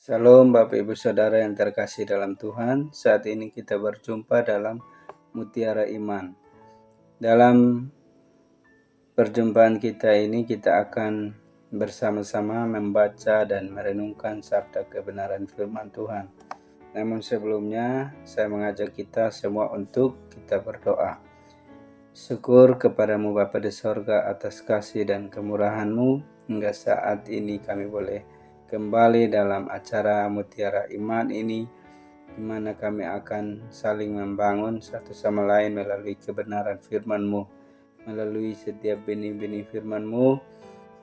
Salam Bapak Ibu Saudara yang terkasih dalam Tuhan. Saat ini kita berjumpa dalam Mutiara Iman. Dalam perjumpaan kita ini kita akan bersama-sama membaca dan merenungkan sabda kebenaran firman Tuhan. Namun sebelumnya saya mengajak kita semua untuk kita berdoa. Syukur kepadamu Bapa di sorga atas kasih dan kemurahan-Mu hingga saat ini kami boleh kembali dalam acara Mutiara Iman ini, di mana kami akan saling membangun satu sama lain melalui kebenaran firman-Mu, melalui setiap benih-benih firman-Mu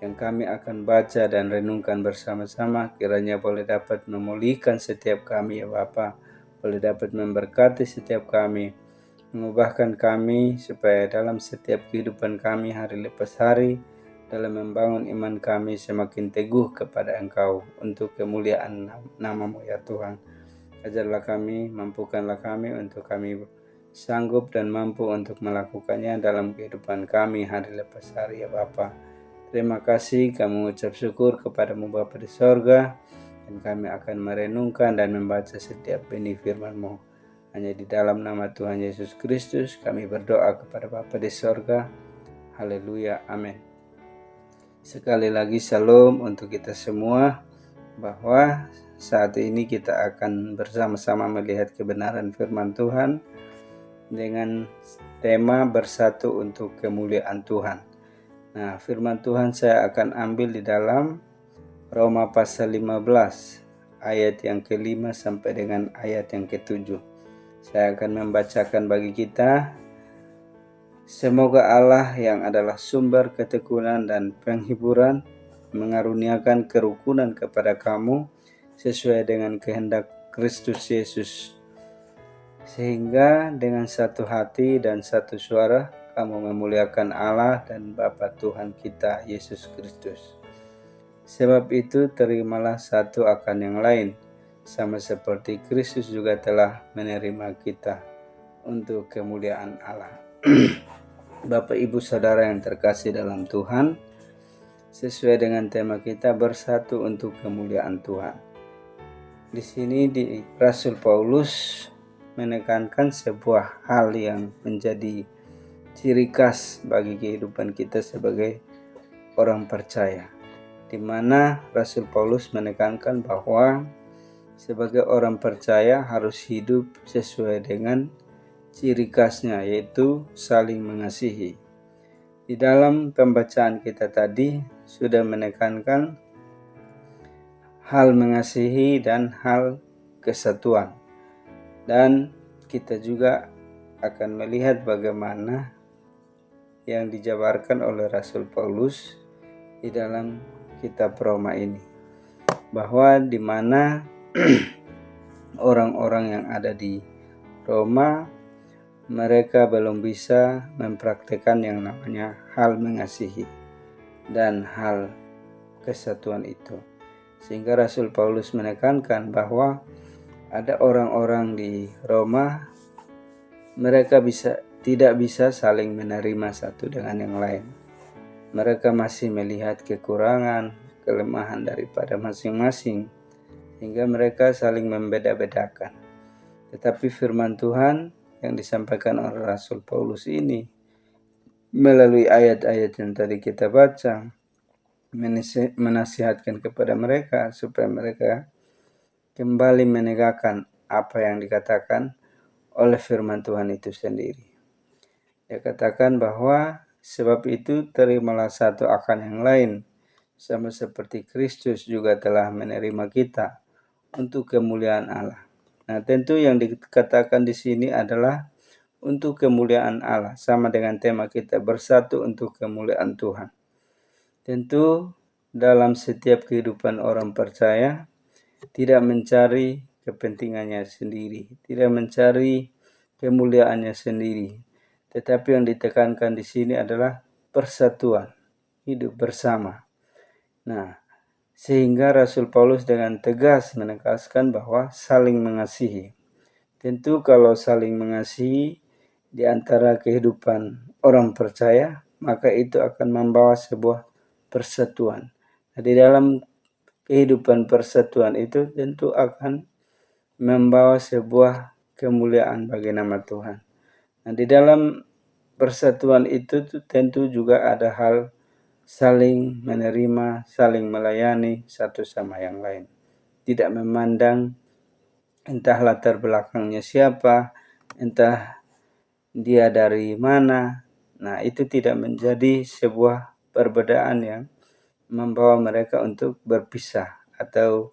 yang kami akan baca dan renungkan bersama-sama. Kiranya boleh dapat memulihkan setiap kami ya Bapa, boleh dapat memberkati setiap kami, mengubahkan kami supaya dalam setiap kehidupan kami hari lepas hari, dalam membangun iman kami semakin teguh kepada Engkau untuk kemuliaan nama-Mu ya Tuhan. Ajarlah kami, mampukanlah kami untuk kami sanggup dan mampu untuk melakukannya dalam kehidupan kami hari lepas hari ya Bapa. Terima kasih, kami mengucap syukur kepadamu Bapa di sorga, dan kami akan merenungkan dan membaca setiap benih firman-Mu. Hanya di dalam nama Tuhan Yesus Kristus kami berdoa kepada Bapa di sorga. Haleluya, amin. Sekali lagi salam untuk kita semua, bahwa saat ini kita akan bersama-sama melihat kebenaran firman Tuhan dengan tema bersatu untuk kemuliaan Tuhan. Nah, firman Tuhan saya akan ambil di dalam Roma pasal 15 ayat yang ke-5 sampai dengan ayat yang ke-7. Saya akan membacakan bagi kita. Semoga Allah yang adalah sumber ketekunan dan penghiburan mengaruniakan kerukunan kepada kamu sesuai dengan kehendak Kristus Yesus, sehingga dengan satu hati dan satu suara kamu memuliakan Allah dan Bapa Tuhan kita Yesus Kristus. Sebab itu terimalah satu akan yang lain, sama seperti Kristus juga telah menerima kita untuk kemuliaan Allah. Bapak Ibu Saudara yang terkasih dalam Tuhan, sesuai dengan tema kita bersatu untuk kemuliaan Tuhan. Di sini Rasul Paulus menekankan sebuah hal yang menjadi ciri khas bagi kehidupan kita sebagai orang percaya, di mana Rasul Paulus menekankan bahwa sebagai orang percaya harus hidup sesuai dengan ciri khasnya, yaitu saling mengasihi. Di dalam pembacaan kita tadi sudah menekankan hal mengasihi dan hal kesatuan. Dan kita juga akan melihat bagaimana yang dijabarkan oleh Rasul Paulus di dalam kitab Roma ini, bahwa di mana orang-orang yang ada di Roma, mereka belum bisa mempraktikkan yang namanya hal mengasihi dan hal kesatuan itu. Sehingga Rasul Paulus menekankan bahwa ada orang-orang di Roma, mereka tidak bisa saling menerima satu dengan yang lain. Mereka masih melihat kekurangan, kelemahan daripada masing-masing, sehingga mereka saling membeda-bedakan. Tetapi firman Tuhan yang disampaikan oleh Rasul Paulus ini melalui ayat-ayat yang tadi kita baca menasihatkan kepada mereka supaya mereka kembali menegakkan apa yang dikatakan oleh firman Tuhan itu sendiri. Dia katakan bahwa sebab itu terimalah satu akan yang lain, sama seperti Kristus juga telah menerima kita untuk kemuliaan Allah. Nah, tentu yang dikatakan di sini adalah untuk kemuliaan Allah, sama dengan tema kita bersatu untuk kemuliaan Tuhan. Tentu dalam setiap kehidupan orang percaya tidak mencari kepentingannya sendiri, tidak mencari kemuliaannya sendiri, tetapi yang ditekankan di sini adalah persatuan, hidup bersama. Nah, sehingga Rasul Paulus dengan tegas menegaskan bahwa saling mengasihi. Tentu kalau saling mengasihi di antara kehidupan orang percaya, maka itu akan membawa sebuah persatuan. Nah, di dalam kehidupan persatuan itu tentu akan membawa sebuah kemuliaan bagi nama Tuhan. Nah, di dalam persatuan itu tentu juga ada hal saling menerima, saling melayani satu sama yang lain. Tidak memandang entah latar belakangnya siapa, entah dia dari mana. Nah, itu tidak menjadi sebuah perbedaan yang membawa mereka untuk berpisah atau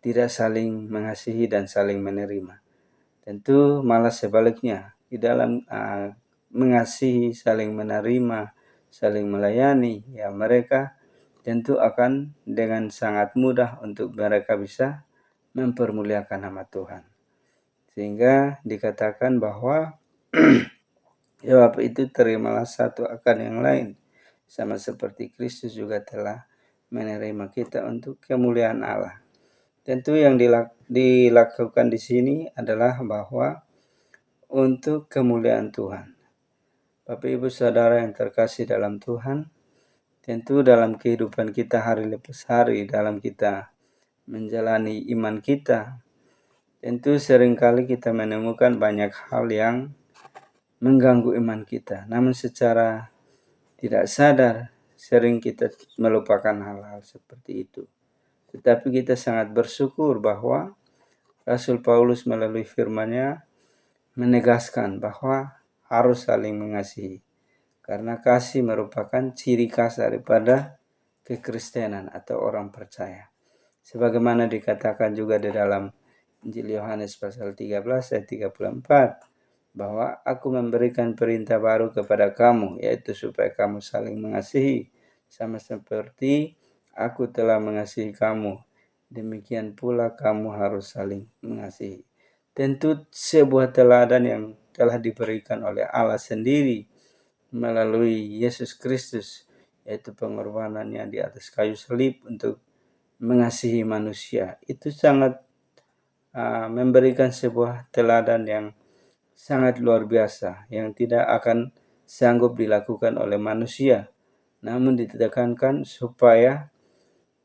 tidak saling mengasihi dan saling menerima. Tentu malah sebaliknya, di dalam mengasihi, saling menerima, saling melayani, ya mereka tentu akan dengan sangat mudah untuk mereka bisa mempermuliakan nama Tuhan. Sehingga dikatakan bahwa sebab itu terimalah satu akan yang lain, sama seperti Kristus juga telah menerima kita untuk kemuliaan Allah. Tentu yang dilakukan di sini adalah bahwa untuk kemuliaan Tuhan. Bapak Ibu Saudara yang terkasih dalam Tuhan, tentu dalam kehidupan kita hari lepas hari, dalam kita menjalani iman kita, tentu seringkali kita menemukan banyak hal yang mengganggu iman kita. Namun secara tidak sadar, sering kita melupakan hal-hal seperti itu. Tetapi kita sangat bersyukur bahwa Rasul Paulus melalui firman-Nya menegaskan bahwa harus saling mengasihi. Karena kasih merupakan ciri khas daripada kekristenan atau orang percaya. Sebagaimana dikatakan juga di dalam Injil Yohanes pasal 13 ayat 34, bahwa aku memberikan perintah baru kepada kamu, yaitu supaya kamu saling mengasihi, sama seperti aku telah mengasihi kamu, demikian pula kamu harus saling mengasihi. Tentu sebuah teladan yang telah diberikan oleh Allah sendiri melalui Yesus Kristus, yaitu pengorbanannya di atas kayu salib untuk mengasihi manusia. Itu sangat memberikan sebuah teladan yang sangat luar biasa, yang tidak akan sanggup dilakukan oleh manusia, namun ditekankan supaya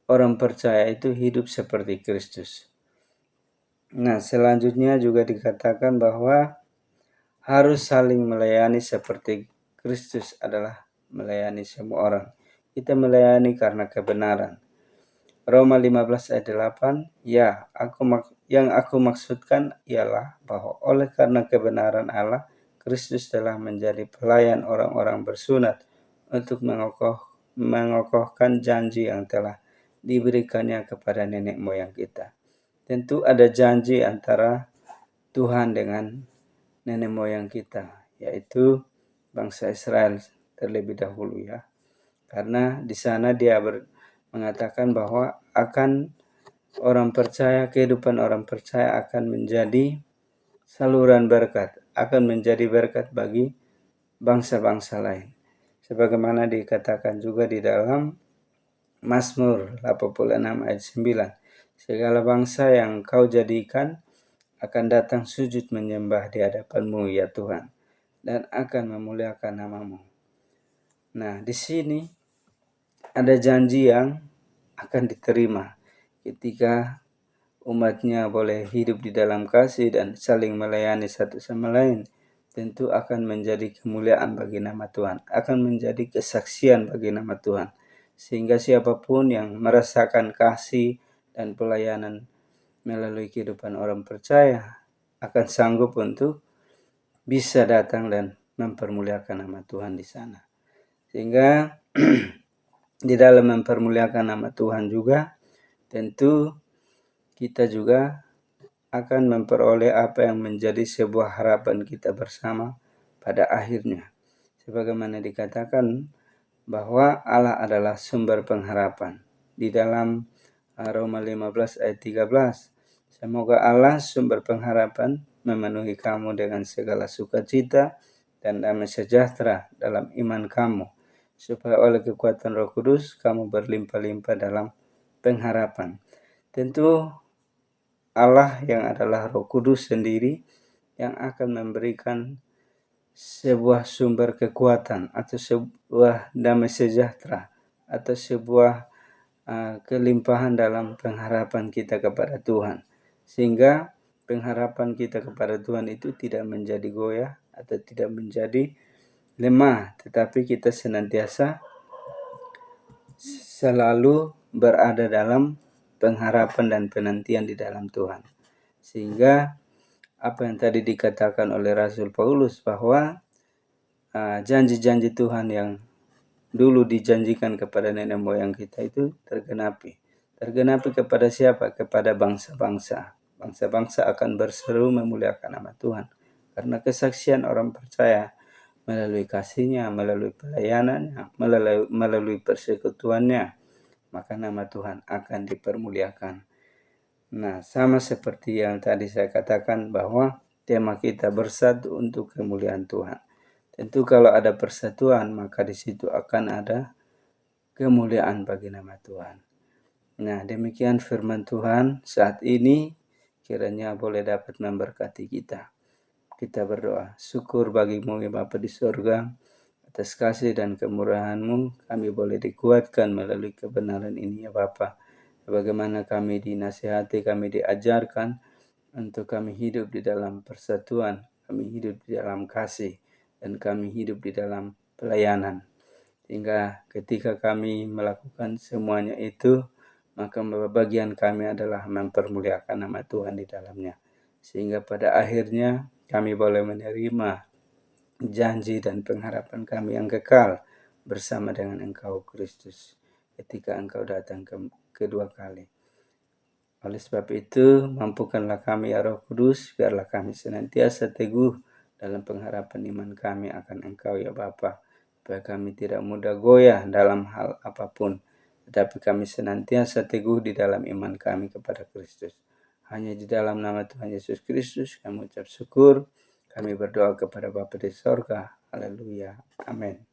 orang percaya itu hidup seperti Kristus. Nah, selanjutnya juga dikatakan bahwa harus saling melayani seperti Kristus adalah melayani semua orang. Kita melayani karena kebenaran. Roma 15 ayat 8, ya, yang aku maksudkan ialah bahwa oleh karena kebenaran Allah, Kristus telah menjadi pelayan orang-orang bersunat untuk mengokohkan janji yang telah diberikannya kepada nenek moyang kita. Tentu ada janji antara Tuhan dengan nenek moyang kita, yaitu bangsa Israel terlebih dahulu ya. Karena di sana dia mengatakan bahwa akan orang percaya, kehidupan orang percaya akan menjadi saluran berkat, akan menjadi berkat bagi bangsa-bangsa lain. Sebagaimana dikatakan juga di dalam Mazmur 86 ayat 9. Segala bangsa yang kau jadikan akan datang sujud menyembah di hadapan-Mu ya Tuhan, dan akan memuliakan nama-Mu. Nah, di sini ada janji yang akan diterima ketika umatnya boleh hidup di dalam kasih dan saling melayani satu sama lain. Tentu akan menjadi kemuliaan bagi nama Tuhan, akan menjadi kesaksian bagi nama Tuhan, sehingga siapapun yang merasakan kasih dan pelayanan melalui kehidupan orang percaya akan sanggup untuk bisa datang dan mempermuliakan nama Tuhan di sana. Sehingga di dalam mempermuliakan nama Tuhan juga tentu kita juga akan memperoleh apa yang menjadi sebuah harapan kita bersama pada akhirnya. Sebagaimana dikatakan bahwa Allah adalah sumber pengharapan. Di dalam Roma 15 ayat 13, semoga Allah sumber pengharapan memenuhi kamu dengan segala sukacita dan damai sejahtera dalam iman kamu, supaya oleh kekuatan Roh Kudus kamu berlimpah-limpah dalam pengharapan. Tentu Allah yang adalah Roh Kudus sendiri yang akan memberikan sebuah sumber kekuatan atau sebuah damai sejahtera atau sebuah kelimpahan dalam pengharapan kita kepada Tuhan. Sehingga pengharapan kita kepada Tuhan itu tidak menjadi goyah atau tidak menjadi lemah, tetapi kita senantiasa selalu berada dalam pengharapan dan penantian di dalam Tuhan. Sehingga apa yang tadi dikatakan oleh Rasul Paulus bahwa janji-janji Tuhan yang dulu dijanjikan kepada nenek moyang kita itu tergenapi. Tergenapi kepada siapa? Kepada bangsa-bangsa. Bangsa-bangsa akan berseru memuliakan nama Tuhan. Karena kesaksian orang percaya melalui kasihnya, melalui pelayanannya, melalui persekutuannya, maka nama Tuhan akan dipermuliakan. Nah, sama seperti yang tadi saya katakan bahwa tema kita bersatu untuk kemuliaan Tuhan. Tentu kalau ada persatuan, maka di situ akan ada kemuliaan bagi nama Tuhan. Nah, demikian firman Tuhan saat ini, kiranya boleh dapat memberkati kita. Kita berdoa, syukur bagimu ya Bapa di surga, atas kasih dan kemurahan-Mu kami boleh dikuatkan melalui kebenaran ini ya Bapa. Bagaimana kami dinasihati, kami diajarkan untuk kami hidup di dalam persatuan, kami hidup di dalam kasih, dan kami hidup di dalam pelayanan. Sehingga ketika kami melakukan semuanya itu, maka bagian kami adalah mempermuliakan nama Tuhan di dalamnya. Sehingga pada akhirnya kami boleh menerima janji dan pengharapan kami yang kekal bersama dengan Engkau Kristus ketika Engkau datang kedua kali. Oleh sebab itu, mampukanlah kami ya Roh Kudus, biarlah kami senantiasa teguh dalam pengharapan iman kami akan Engkau ya Bapa, supaya kami tidak mudah goyah dalam hal apapun, tetapi kami senantiasa teguh di dalam iman kami kepada Kristus. Hanya di dalam nama Tuhan Yesus Kristus kami ucap syukur, kami berdoa kepada Bapa di sorga. Haleluya. Amin.